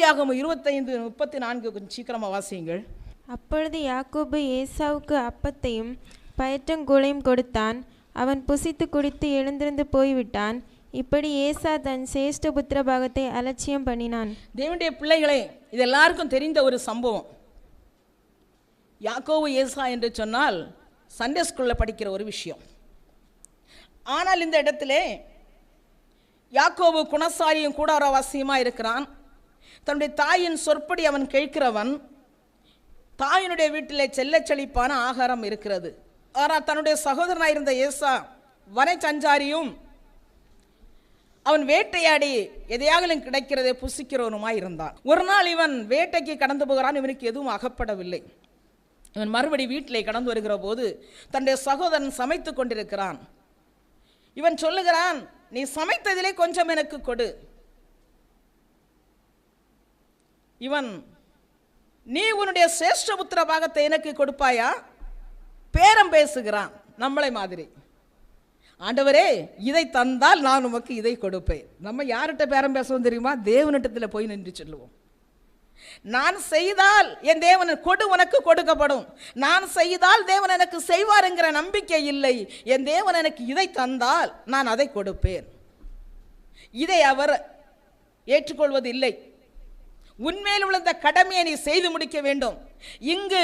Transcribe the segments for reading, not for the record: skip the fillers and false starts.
ஆதியாகமம் 25:34 கொஞ்சம் சீக்கிரமாக வாசியுங்கள். அப்பொழுது யாக்கோபு ஏசாவுக்கு அப்பத்தையும் பயற்றங்கூழையும் கொடுத்தான். அவன் புசித்து குடித்து எழுந்திருந்து போய்விட்டான். இப்படி ஏசா தன் சேஷ்ட புத்திர பாகத்தை அலட்சியம் பண்ணினான். தேவனுடைய பிள்ளைகளே, இது எல்லாருக்கும் தெரிந்த ஒரு சம்பவம். யாக்கோபு ஏசா என்று சொன்னால் சண்டே ஸ்கூலில் படிக்கிற ஒரு விஷயம். ஆனால் இந்த இடத்திலே யாக்கோபு குணசாலியும் கூடாரவாசியுமாக இருக்கிறான். தன்னுடைய தாயின் சொற்படி அவன் கேட்கிறவன். தாயினுடைய வீட்டிலே செல்ல செழிப்பான ஆகாரம் இருக்கிறது. ஆனால் தன்னுடைய சகோதரனாக இருந்த ஏசா வனை சஞ்சாரியும் அவன் வேட்டையாடி எதையாகலும் கிடைக்கிறதை புசிக்கிறவனுமாய் இருந்தான். ஒரு நாள் இவன் வேட்டைக்கு கடந்து போகிறான். இவனுக்கு எதுவும் அகப்படவில்லை. இவன் மறுபடி வீட்டிலே கடந்து வருகிற போது தன்னுடைய சகோதரன் சமைத்து கொண்டிருக்கிறான். இவன் சொல்லுகிறான், நீ சமைத்ததிலே கொஞ்சம் எனக்கு கொடு. இவன், நீ உன்னுடைய சேஷ்டபுத்திர பாகத்தை எனக்கு கொடுப்பாயா? பேரம் பேசுகிறான் நம்மளை மாதிரி. ஆண்டவரே, இதை தந்தால் நான் உமக்கு இதை கொடுப்பேன். நம்ம யார்கிட்ட பேரம் பேசுவோம் தெரியுமா? தேவனிடத்தில் போய் நின்று சொல்லுவோம். நான் செய்தால் என் தேவன் கொடு, உனக்கு கொடுக்கப்படும். நான் செய்தால் தேவன் எனக்கு செய்வார் என்கிற நம்பிக்கை இல்லை. என் தேவன் எனக்கு இதை தந்தால் நான் அதை கொடுப்பேன். இதை அவர் ஏற்றுக்கொள்வது இல்லை. உண்மையில் உள்ள இந்த கடமையை நீ செய்து முடிக்க வேண்டும். இங்கு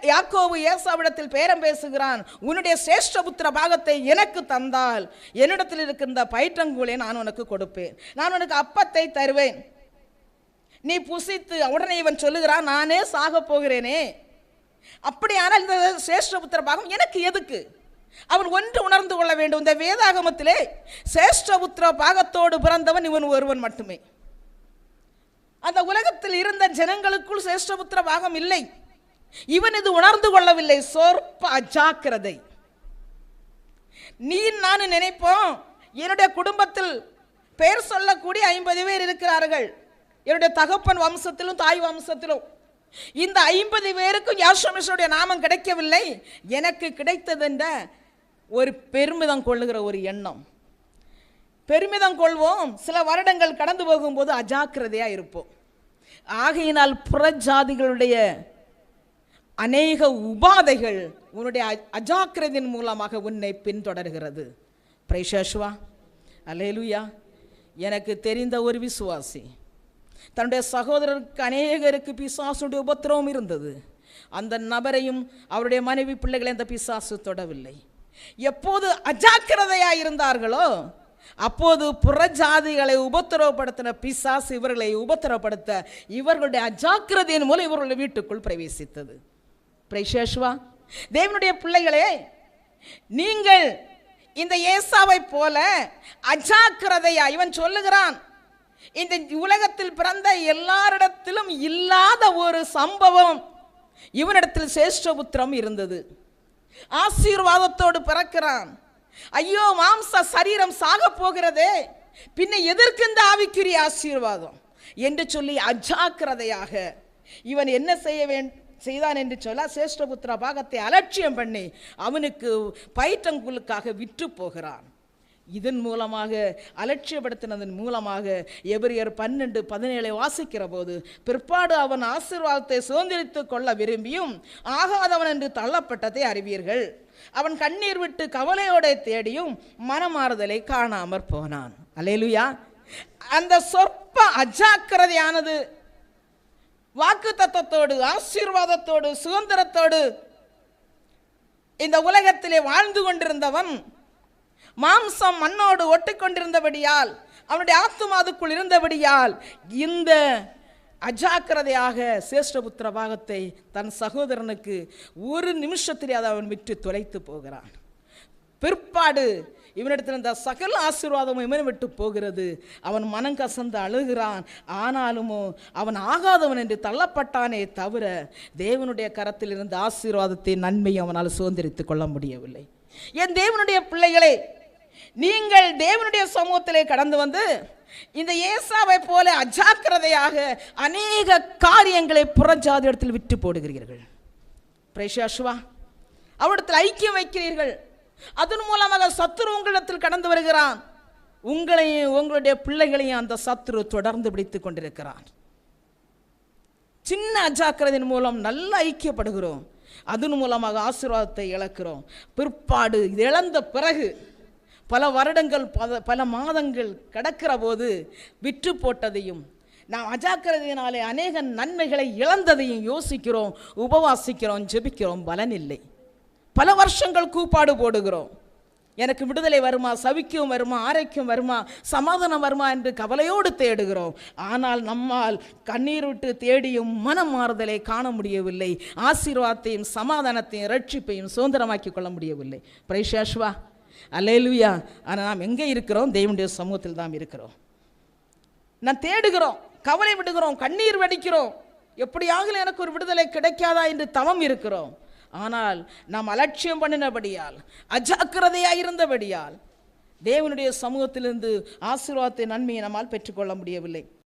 யாக்கோபு ஏசாவிடத்தில் பேரம் பேசுகிறான். உன்னுடைய சேஷ்டபுத்திர பாகத்தை எனக்கு தந்தால் என்னிடத்தில் இருக்கின்ற பயிற்றங்கூழை நான் உனக்கு கொடுப்பேன். நான் உனக்கு அப்பத்தை தருவேன், நீ புசித்து. உடனே இவன் சொல்லுகிறான், நானே சாக போகிறேனே, அப்படியானால் இந்த சேஷ்டபுத்திர பாகம் எனக்கு எதுக்கு? அவன் ஒன்று உணர்ந்து கொள்ள வேண்டும். இந்த வேதாகமத்திலே சேஷ்டபுத்திர பாகத்தோடு பிறந்தவன் இவன் ஒருவன் மட்டுமே. அந்த உலகத்தில் இருந்த ஜனங்களுக்குள் சேஷ்டபுத்திர பாகம் இல்லை. இவன் இது உணர்ந்து கொள்ளவில்லை. சொற்ப அஜாக்கிரதை. நீ நான் நினைப்போம், என்னுடைய குடும்பத்தில் பெயர் சொல்லக்கூடிய 50 பேர் இருக்கிறார்கள். என்னுடைய தகப்பன் வம்சத்திலும் தாய் வம்சத்திலும் இந்த 50 பேருக்கும் யாஷோமிஷனுடைய நாமம் கிடைக்கவில்லை. எனக்கு கிடைத்ததென்ற ஒரு பெருமிதம் கொள்ளுகிற ஒரு எண்ணம். பெருமிதம் கொள்வோம். சில வருடங்கள் கடந்து போகும்போது அஜாக்கிரதையாக இருப்போம். ஆகையினால் புறஜாதிகளுடைய அநேக உபாதைகள் உன்னுடைய அஜாக்கிரதையின் மூலமாக உன்னை பின்தொடர்கிறது. பிரைஷாஷ்வா, அல்லேலூயா. எனக்கு தெரிந்த ஒரு விசுவாசி தன்னுடைய சகோதரருக்கு அநேகருக்கு பிசாசுடைய உபத்திரவம் இருந்தது. அந்த நபரையும் அவருடைய மனைவி பிள்ளைகளை அந்த பிசாசு தொடவில்லை. எப்போது அஜாக்கிரதையாக இருந்தார்களோ அப்போது புறஜாதிகளை உபத்திரவப்படுத்தின பிசாசு இவர்களை உபத்திரவப்படுத்த இவர்களுடைய அஜாக்கிரதையின் மூலம் இவர்களுடைய வீட்டுக்குள் பிரவேசித்தது. பிரைஷேஷ்வா, தேவனுடைய பிள்ளைகளே, நீங்கள் இந்த ஏசாவை போல அஜாக்கிரதையா, இவன் சொல்லுகிறான், இந்த உலகத்தில் பிறந்த எல்லாரிடத்திலும் இல்லாத ஒரு சம்பவம் இவனிடத்தில் சேஷ்டபுத்திரம் இருந்தது. ஆசீர்வாதத்தோடு பிறக்கிறான். ஐயோ, மாம்ச சரீரம் சாக போகிறதே, பின்ன எதற்கு இந்த ஆவிக்குரிய ஆசீர்வாதம் என்று சொல்லி அஜாக்கிரதையாக இவன் என்ன செய்தான் என்று சொல்ல, சேஷ்டபுத்திர பாகத்தை அலட்சியம் பண்ணி அவனுக்கு பயிற்றங்குலுக்காக விற்று போகிறான். இதன் மூலமாக, அலட்சியப்படுத்தினதன் மூலமாக எபிரியர் 12:17 வாசிக்கிற போது, பிற்பாடு அவன் ஆசீர்வாதத்தை சுதந்திரித்துக் கொள்ள விரும்பியும் ஆகாதவன் என்று தள்ளப்பட்டதை அறிவீர்கள். அவன் கண்ணீர் விட்டு கவலையோட தேடியும் மனமாறுதலை காணாமற் போனான். அல்லேலூயா. அந்த சொற்ப அஜாக்கிரதையானது வாக்கு தத்தத்தோடு, ஆசீர்வாதத்தோடு, சுதந்திரத்தோடு இந்த உலகத்திலே வாழ்ந்து கொண்டிருந்தவன் மாம்சம் மண்ணோடு ஒட்டிக்கொண்டிருந்தபடியால், அவனுடைய ஆத்துமாதுக்குள் இருந்தபடியால் இந்த அஜாக்கிரதையாக சேஷ்டபுத்திர பாகத்தை தன் சகோதரனுக்கு ஒரு நிமிஷத்திலே அதை அவன் விட்டு தொலைத்து போகிறான். பிற்பாடு இவனிடத்தில் இந்த சகல ஆசீர்வாதமும் இவனை விட்டு போகிறது. அவன் மனம் கசந்து அழுகிறான். ஆனாலுமோ அவன் ஆகாதவன் என்று தள்ளப்பட்டானே தவிர தேவனுடைய கரத்தில் இருந்த ஆசீர்வாதத்தை, நன்மையை அவனால் சுதந்திரித்துக் கொள்ள முடியவில்லை. என் தேவனுடைய பிள்ளைகளே, நீங்கள் தேவனுடைய சமூகத்திலே கடந்து வந்து இந்த ஏசாவை போல அஜாக்கிரதையாக அநேக காரியங்களை புறஜாதி இடத்தில் விட்டு போடுகிறீர்கள். பிரைஷாஷ்வா, அவரிடத்தில் ஐக்கியம் வைக்கிறீர்கள். அதன் மூலமாக சத்துரு உங்களிடத்தில் கடந்து வருகிறான். உங்களையும் உங்களுடைய பிள்ளைகளையும் அந்த சத்துரு தொடர்ந்து பிடித்து கொண்டிருக்கிறான். சின்ன அஜாக்கிரதையின் மூலம் நல்ல ஐக்கியப்படுகிறோம், அதன் மூலமாக ஆசீர்வாதத்தை இழக்கிறோம். பிற்பாடு இது இழந்த பிறகு பல வருடங்கள் பல மாதங்கள் கடக்கிற போது விற்று போட்டதையும் நாம் அஜாக்கிரதையினாலே அநேக நன்மைகளை இழந்ததையும் யோசிக்கிறோம், உபவாசிக்கிறோம், ஜெபிக்கிறோம், பலன் இல்லை. பல வருஷங்கள் கூப்பாடு போடுகிறோம். எனக்கு விடுதலை வருமா, சவிக்கும் வருமா, ஆரோக்கியம் வருமா, சமாதானம் வருமா என்று கவலையோடு தேடுகிறோம். ஆனால் நம்மால் கண்ணீர் விட்டு தேடியும் மனம் மாறுதலை காண முடியவில்லை. ஆசீர்வாதத்தையும் சமாதானத்தையும் ரட்சிப்பையும் சுதந்திரமாக்கி கொள்ள முடியவில்லை. பிரைஷாஷ்வா, அல்லேலூயா. ஆனால் நாம் எங்கே இருக்கிறோம்? தேவனுடைய சமூகத்தில் தான் இருக்கிறோம். நான் தேடுகிறோம், கவலை விடுகிறோம், கண்ணீர் வடிக்கிறோம், எப்படியாக எனக்கு ஒரு விடுதலை கிடைக்காதா என்று தவம் இருக்கிறோம். ஆனால் நாம் அலட்சியம் பண்ணினபடியால், அஜாக்கிரதையாக இருந்தபடியால் தேவனுடைய சமூகத்திலிருந்து ஆசீர்வாதத்தை நன்மையை நம்மால் பெற்றுக்கொள்ள முடியவில்லை.